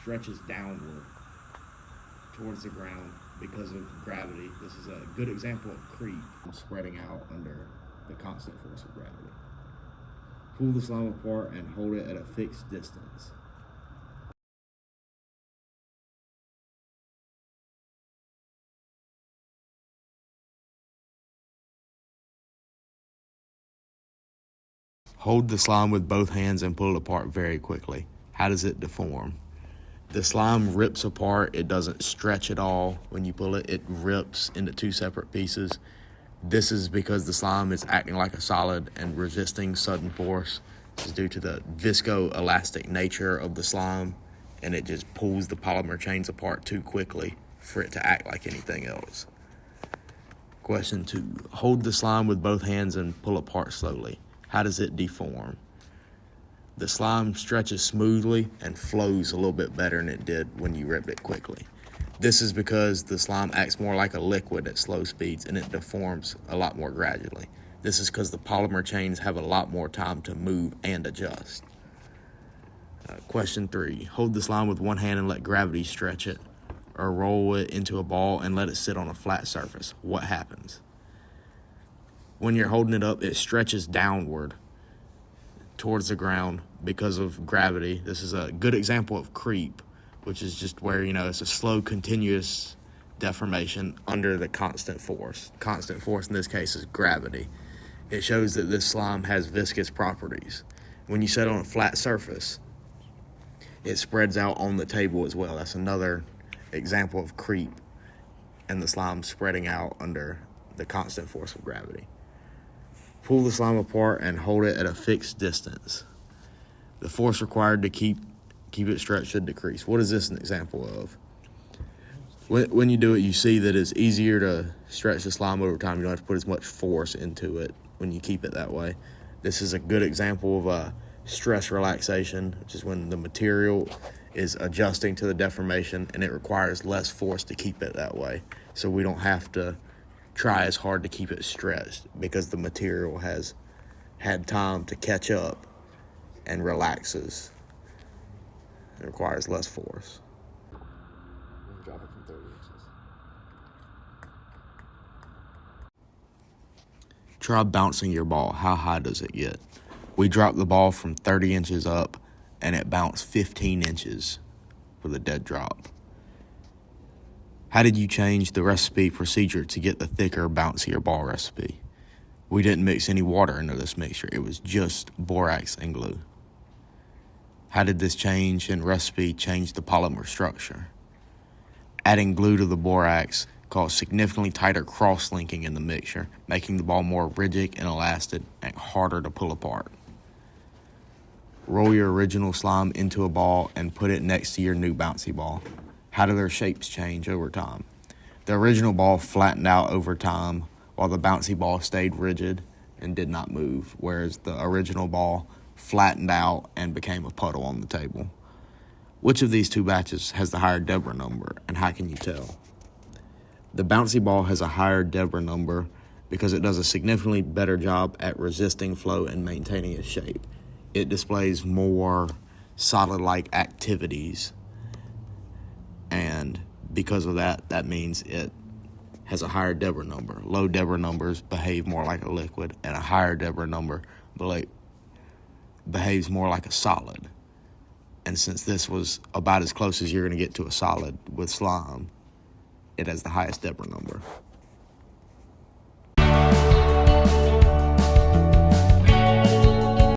stretches downward towards the ground because of gravity. This is a good example of creep spreading out under the constant force of gravity. Pull the slime apart and hold it at a fixed distance. Hold the slime with both hands and pull it apart very quickly. How does it deform? The slime rips apart. It doesn't stretch at all. When you pull it, it rips into two separate pieces. This is because the slime is acting like a solid and resisting sudden force. This is due to the viscoelastic nature of the slime, and it just pulls the polymer chains apart too quickly for it to act like anything else. Question 2. Hold the slime with both hands and pull apart slowly. How does it deform? The slime stretches smoothly and flows a little bit better than it did when you ripped it quickly. This is because the slime acts more like a liquid at slow speeds and it deforms a lot more gradually. This is because the polymer chains have a lot more time to move and adjust. Question 3. Hold the slime with one hand and let gravity stretch it, or roll it into a ball and let it sit on a flat surface. What happens? When you're holding it up, it stretches downward towards the ground because of gravity. This is a good example of creep, which is just where, it's a slow, continuous deformation under the constant force. Constant force in this case is gravity. It shows that this slime has viscous properties. When you set it on a flat surface, it spreads out on the table as well. That's another example of creep and the slime spreading out under the constant force of gravity. Pull the slime apart and hold it at a fixed distance. The force required to keep it stretched should decrease. What is this an example of? When you do it, you see that it's easier to stretch the slime over time. You don't have to put as much force into it when you keep it that way. This is a good example of a stress relaxation, which is when the material is adjusting to the deformation and it requires less force to keep it that way. So we don't have to try as hard to keep it stretched because the material has had time to catch up and relaxes. It requires less force. Drop it from 30 inches. Try bouncing your ball. How high does it get? We dropped the ball from 30 inches up and it bounced 15 inches with a dead drop. How did you change the recipe procedure to get the thicker, bouncier ball recipe? We didn't mix any water into this mixture. It was just borax and glue. How did this change in recipe change the polymer structure? Adding glue to the borax caused significantly tighter cross-linking in the mixture, making the ball more rigid and elastic and harder to pull apart. Roll your original slime into a ball and put it next to your new bouncy ball. How do their shapes change over time? The original ball flattened out over time, while the bouncy ball stayed rigid and did not move, whereas the original ball flattened out and became a puddle on the table. Which of these two batches has the higher Deborah number, and how can you tell? The bouncy ball has a higher Deborah number because it does a significantly better job at resisting flow and maintaining its shape. It displays more solid-like activities, and because of that, that means it has a higher Deborah number. Low Deborah numbers behave more like a liquid, and a higher Deborah number behaves more like a solid. And since this was about as close as you're going to get to a solid with slime, it has the highest Deborah number.